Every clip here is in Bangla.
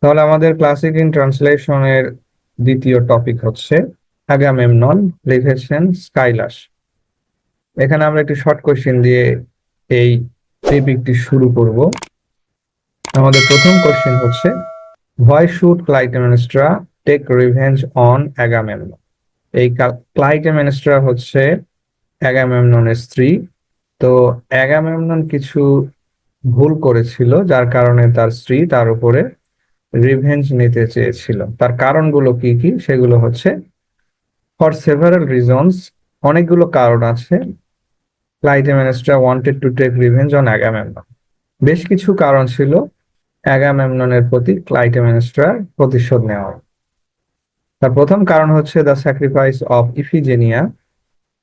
তাহলে আমাদের ক্লাসিক ইন ট্রান্সলেশনের দ্বিতীয় টপিক হচ্ছে আগামেমনন লিখেছেন স্কাইলাস। এখানে আমরা একটি শর্ট কোশ্চেন দিয়ে এই টপিকটি শুরু করব। আমাদের প্রথম কোশ্চেন হচ্ছে, why should Clytemnestra take revenge on Agamemnon? এই ক্লাইটেমেনস্ট্রা হচ্ছে আগামেমননের স্ত্রী। তো আগামেমনন কিছু ভুল করেছিল, যার কারণে তার স্ত্রী তার উপরে রিভেঞ্জ নিতে চেয়েছিল। তার কারণগুলো কি কি সেগুলো হচ্ছে, ফর সেভারাল রিজনস, অনেকগুলো কারণ আছে। Clytemnestra wanted to take revenge on Agamemnon. বেশ কিছু কারণ ছিল আগামেমননের প্রতি ক্লাইটেমেনস্ট্রার প্রতিশোধ নেওয়ার। তার প্রথম কারণ হচ্ছে দ্য স্যাক্রিফাইস অফ ইফিজেনিয়া।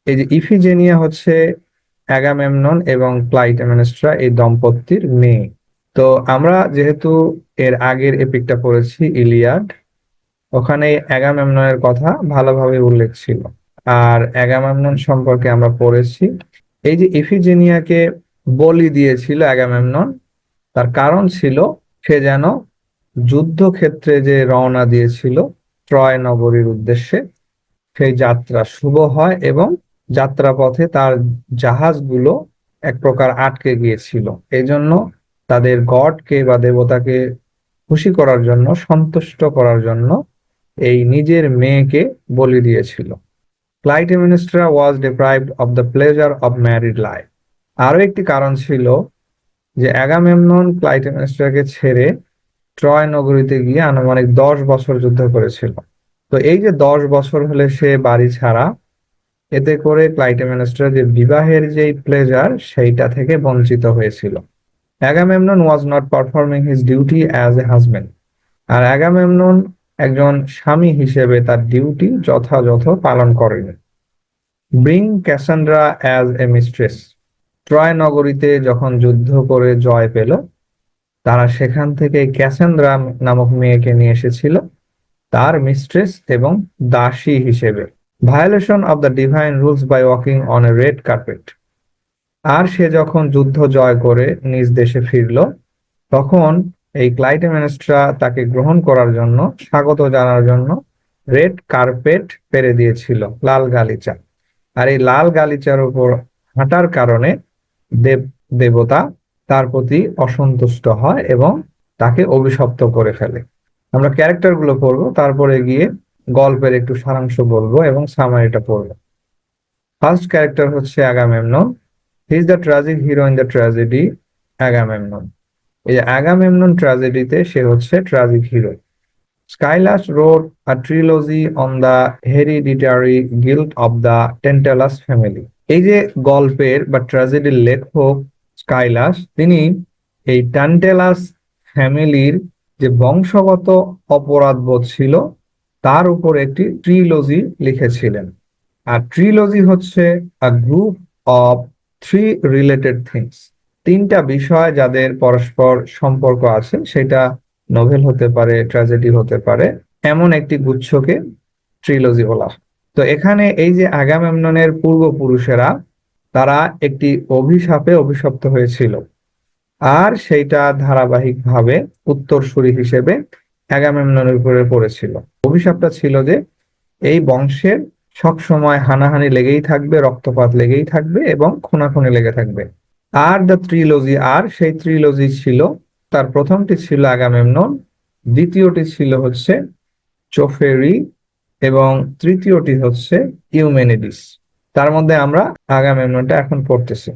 এই যে ইফিজেনিয়া হচ্ছে আগামেমনন এবং ক্লাইটেমেনস্ট্রা এই দম্পতির মেয়ে। তো আমরা যেহেতু এর আগের এপিকটা পড়েছি ইলিয়াড, ওখানে অ্যাগামেমননের কথা ভালোভাবে উল্লেখ ছিল। আর অ্যাগামেমনন সম্পর্কে আমরা পড়েছি, এই যে ইফিজেনিয়াকে বলি দিয়েছিল অ্যাগামেমনন, তার কারণ ছিল সে যেন যুদ্ধক্ষেত্রে যে রওনা দিয়েছিল ট্রয় নগরীর উদ্দেশ্যে, সেই যাত্রা শুভ হয় এবং যাত্রাপথে তার জাহাজগুলো এক প্রকার আটকে গিয়েছিল। এই জন্য তাদের গডকে বা দেবতাকে খুশি করার জন্য, সন্তুষ্ট করার জন্য এই নিজের মেয়েকে বলি দিয়েছিল। Clytemnestra was deprived of the pleasure of married life. আরো একটি কারণ ছিল যে অ্যাগামেমনন ক্লাইটেমেনস্ট্রাকে ছেড়ে ট্রয় নগরীতে গিয়ে আনুমানিক 10 বছর যুদ্ধ করেছিল। তো এই যে 10 বছর হলে সে বাড়ি ছাড়া, এতে করে ক্লাইটেমেনস্ট্রা যে বিবাহের যে প্লেজার সেইটা থেকে বঞ্চিত হয়েছিল। Agamemnon was not performing his duty as a husband. আর অ্যাগামেমনন একজন স্বামী হিসেবে তার ডিউটি যথাযথ পালন করেনি। Bring Cassandra as a mistress. Troy নগরীতে যখন যুদ্ধ করে জয় পেল, তারা সেখান থেকে ক্যাসান্দ্রা নামক মেয়েকে নিয়ে এসেছিল তার মিস্ট্রেস এবং দাসী হিসেবে। Violation of the divine rules by walking on a red carpet. আর সে যখন যুদ্ধ জয় করে নিজ দেশে ফিরল, তখন এই ক্লাইটেমেনস্ট্রা তাকে গ্রহণ করার জন্য, স্বাগত জানার জন্য রেড কার্পেট পেরে দিয়েছিল, লাল গালিচা। আর এই লাল গালিচার উপর হাঁটার কারণে দেব দেবতা তার প্রতি অসন্তুষ্ট হয় এবং তাকে অভিশপ্ত করে ফেলে। আমরা ক্যারেক্টার গুলো পড়বো, তারপরে গিয়ে গল্পের একটু সারাংশ বলবো এবং সামারিটা পড়বো। ফার্স্ট ক্যারেক্টার হচ্ছে Agamemnon. He is the tragic hero in the tragedy Agamemnon. এই যে আগামেমনন ট্র্যাজেডিতে সে হচ্ছে tragic hero. Aeschylus wrote a trilogy on the hereditary guilt of the Tantalus family. এই যে গল্পের বা ট্র্যাজেডির লেখক স্কাইলাস, তিনি এই ট্যান্টেলাস ফ্যামিলির যে বংশগত অপরাধবোধ ছিল তার উপর একটি ট্রিলজি লিখেছিলেন। আর ট্রিলজি হচ্ছে a group of three related things. তিনটা বিষয় যাদের পরস্পর সম্পর্ক আছে, সেটা নোভেল হতে পারে, ট্র্যাজেডি হতে পারে, এমন একটি গুচ্ছকে ট্রিলজি বলা হয়। তো এখানে এই যে আগামেমননের পূর্বপুরুষেরা, তারা একটি অভিশাপে অভিশপ্ত হয়েছিল, আর সেইটা ধারাবাহিকভাবে উত্তরসূরি হিসেবে আগামেমননের উপরে পড়েছিল। অভিশাপটা ছিল যে এই বংশের সব সময় হানাহানি লেগেই থাকবে, রক্তপাত লেগেই থাকবে এবং খুনাখুনি লেগে থাকবে। আর দ্য ট্রিলজি, আর সেই ট্রিলজি ছিল, তার প্রথমটি ছিল আগামেমনন, দ্বিতীয়টি ছিল হচ্ছে চোফেরি এবং তৃতীয়টি হচ্ছে ইউমেনিডিস। তার মধ্যে আমরা আগামেমননটা এখন পড়তেছি।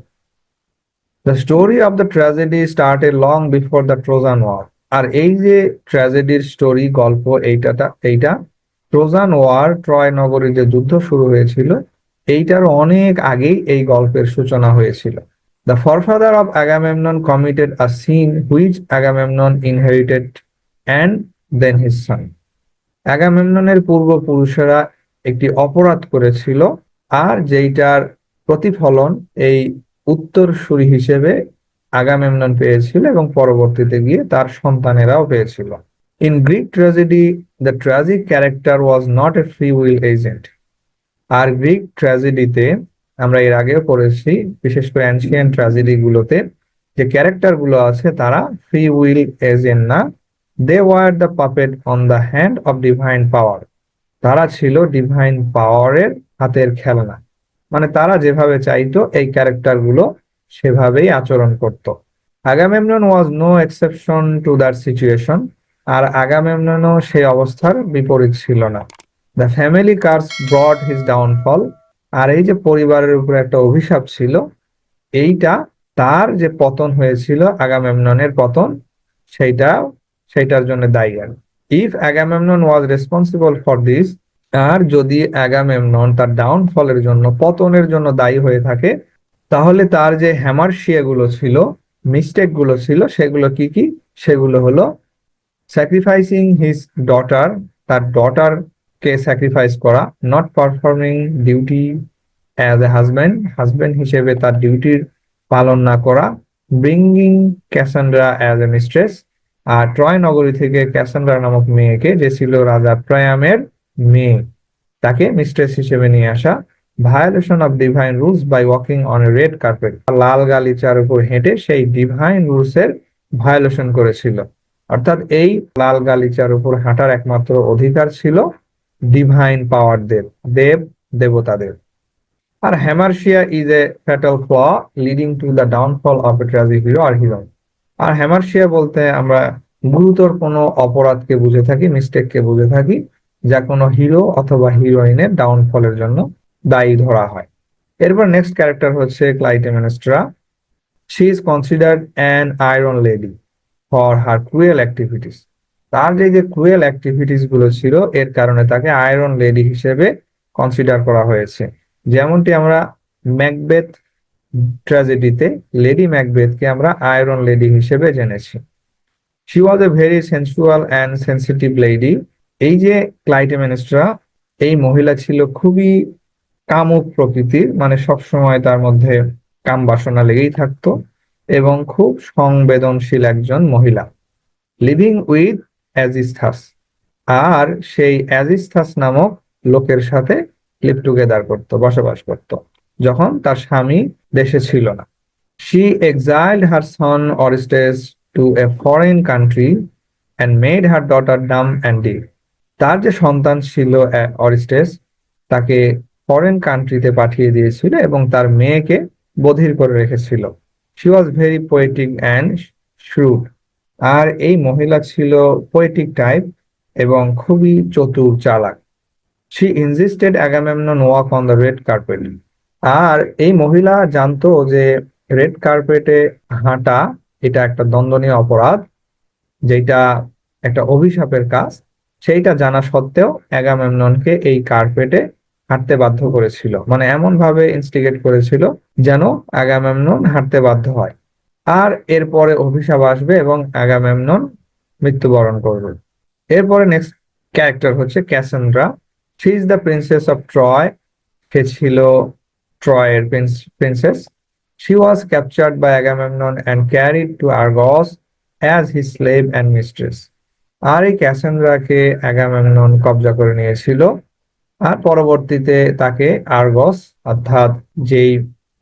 The story of the tragedy started long before the Trojan war. আর এই যে ট্র্যাজেডির স্টোরি, গল্প, এইটা ট্রোজান ওয়ার, ট্রয় নগরীর যে যুদ্ধ শুরু হয়েছিল, এইটার অনেক আগেই এই গল্পের সূচনা হয়েছিল। The forefather of Agamemnon committed a sin which Agamemnon inherited and then his son. আগামেমননের পূর্বপুরুষেরা একটি অপরাধ করেছিল, আর যেইটার প্রতিফলন এই উত্তরসূরি হিসেবে আগামেমনন পেয়েছিল এবং পরবর্তীতে গিয়ে তার সন্তানেরাও পেয়েছিল। In Greek tragedy the tragic character was not a free will agent. আর গ্রিক ট্র্যাজেডিতে আমরা এর আগেও পড়েছি, বিশেষ করে অ্যানশিয়েন্ট ট্র্যাজেডি গুলোতে যে ক্যারেক্টার গুলো আছে তারা ফ্রি উইল এজেন্ট না, they were the puppet on the hand of divine power. তারা ছিল ডিভাইন পাওয়ারের হাতের খেলনা, মানে তারা যেভাবে চাইতো এই ক্যারেক্টার গুলো সেভাবেই আচরণ করত। Agamemnon was no exception to that situation. আর আগামেমননও সেই অবস্থার বিপরীত ছিল না। The family curse brought his downfall. আর এই যে পরিবারের উপর একটা অভিশাপ ছিল, এইটা তার যে পতন হয়েছিল, আগামেমননের পতন, সেইটা সেইটার জন্য দায়ী। আর if Agamemnon was responsible for this, আর যদি আগামেমনন তার ডাউনফলের জন্য, পতনের জন্য দায়ী হয়ে থাকে, তাহলে তার যে হ্যামারশিয়া গুলো ছিল, মিস্টেক গুলো ছিল, সেগুলো কি কি? সেগুলো হলো স্যাক্রিফাইসিং হিজ ডটার, তার ডটার কে স্যাক্রিফাইস করা, not performing duty as a husband, husband হিসেবে তার ডিউটির পালন না করা, bringing Cassandra as a mistress, আর ট্রয় নগরী থেকে ক্যাসান্ড্রা নামক মেয়েকে, যে ছিল রাজা প্রায়ামের মেয়ে, তাকে মিস্ট্রেস হিসেবে নিয়ে আসা, violation of divine rules by walking on a red carpet, লাল গালিচার উপর হেঁটে সেই ডিভাইন রুলস এর ভায়োলেশন করেছিল। অর্থাৎ এই লাল গালিচার উপর হাঁটার একমাত্র অধিকার ছিল ডিভাইন পাওয়ারদের, দেব দেবতাদের। আর hamartia is a fatal flaw leading to the downfall of a tragic hero আর হিরোইন। আর হ্যামারশিয়া বলতে আমরা গুরুতর কোনো অপরাধকে বুঝে থাকি, মিস্টেককে বুঝে থাকি, যা কোনো হিরো অথবা হিরোইনের ডাউনফলের জন্য দায়ী ধরা হয়। এরপর নেক্সট ক্যারেক্টার হচ্ছে Clytemnestra. She is considered an iron lady for her cruel activities. তার যে ক্রুয়েল অ্যাক্টিভিটিস গুলো ছিল, এর কারণে তাকে আয়রন লেডি হিসেবে কনসিডার করা হয়েছে। যেমনটি আমরা ম্যাকবেথ ট্র্যাজেডিতে লেডি ম্যাকবেথকে আমরা আয়রন লেডি হিসেবে জেনেছি। She was a very sensual and sensitive lady. এই যে ক্লাইটেমেনেস্ট্রা, এই মহিলা ছিল খুবই কামুক প্রকৃতির, মানে সবসময় তার মধ্যে কাম বাসনা লেগেই থাকতো, এবং খুব সংবেদনশীল একজন মহিলা। লিভিং উইথ অ্যাজিস্থাস, আর সেই অ্যাজিস্থাস নামক লোকের সাথে লিভ টুগেদার করত, বসবাস করত, যখন তার স্বামী দেশে ছিল না। She exiled her son Orestes to a foreign country and made her daughter dumb and deaf. তার যে সন্তান ছিল অরিস্টেস, তাকে ফরেন কান্ট্রিতে পাঠিয়ে দিয়েছিল এবং তার মেয়েকে বধির করে রেখেছিল। She was very poetic and shrewd. আর এই মহিলা ছিল পোয়েটিক টাইপ এবং খুবই চতুর, চালাক। She insisted Agamemnon walk on the red carpet. আর এই মহিলা জানতো যে রেড কার্পেটে হাঁটা এটা একটা দণ্ডনীয় অপরাধ, যেটা একটা অভিশাপের কাজ। সেইটা জানা সত্ত্বেও আগামেমননকে এই কার্পেটে হাঁটতে বাধ্য করেছিল, মানে এমন ভাবে ইনস্টিগেট করেছিল যেন আগামেমনন হাঁটতে বাধ্য হয়। আর এরপরে অভিশাপ আসবে এবং আগামেমনন মৃত্যুবরণ করবে। এরপরে নেক্সট ক্যারেক্টার হচ্ছে Cassandra. She is the princess of Troy. সে ছিল ট্রয়ের princess. She was captured by Agamemnon and carried to Argos as his slave and mistress. আর এই ক্যাসান্ড্রাকে আগামেমনন কবজা করে নিয়েছিল, আর পরবর্তীতে তাকে আর্গস, অর্থাৎ যেই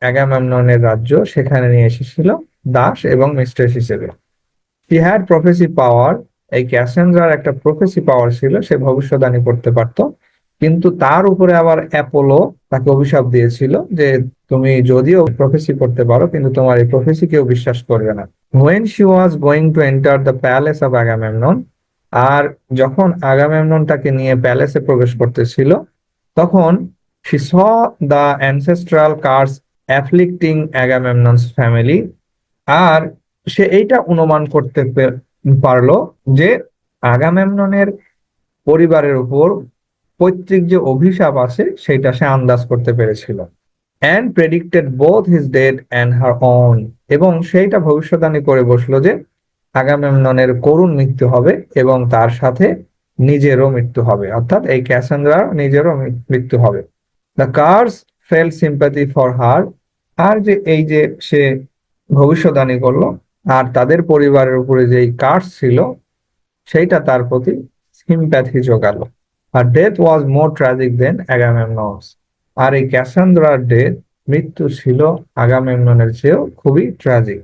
আগামেমননের রাজ্য, সেখানে নিয়ে এসেছিল দাস এবং মিস্ট্রেস হিসেবে। হি হ্যাড প্রফেসি পাওয়ার। এই ক্যাসান্ড্রার একটা প্রফেসি পাওয়ার ছিল, সে ভবিষ্যদ্বাণী করতে পারত, কিন্তু তার উপরে আবার অ্যাপোলো তাকে অভিশাপ দিয়েছিল যে তুমি যদিও প্রফেসি করতে পারো, কিন্তু তোমার এই প্রফেসি কেউ বিশ্বাস করবে না। When she was going to enter the palace of Agamemnon, আর যখন আগামেমনন তাকে নিয়ে প্যালেসে প্রবেশ করতেছিল, তখন she saw the ancestral curse afflicting Agamemnon's family. আর সে এইটা অনুমান করতে পারলো যে আগামেমননের পরিবারের উপর পৈতৃক যে অভিশাপ আছে সেটা সে আন্দাজ করতে পেরেছিল। And predicted both his death and her own. এবং সেইটা ভবিষ্যদ্বাণী করে বসলো যে আগামেমননের করুণ মৃত্যু হবে এবং তার সাথে নিজেরও মৃত্যু হবে, অর্থাৎ এই ক্যাসান্ড্রার নিজেরও মৃত্যু হবে। The curse fell sympathy for her. আর যে এই যে সে ভবিষ্যদ্বাণী করলো, আর তাদের পরিবারের উপরে যে কার্স ছিল, সেইটা তার প্রতি সিম্প্যাথি জোগালো। আর death was more tragic than Agamemnon's. আর এই ক্যাসান্ড্রার ডেথ, মৃত্যু ছিল আগামেমননের চেয়েও খুবই ট্র্যাজিক।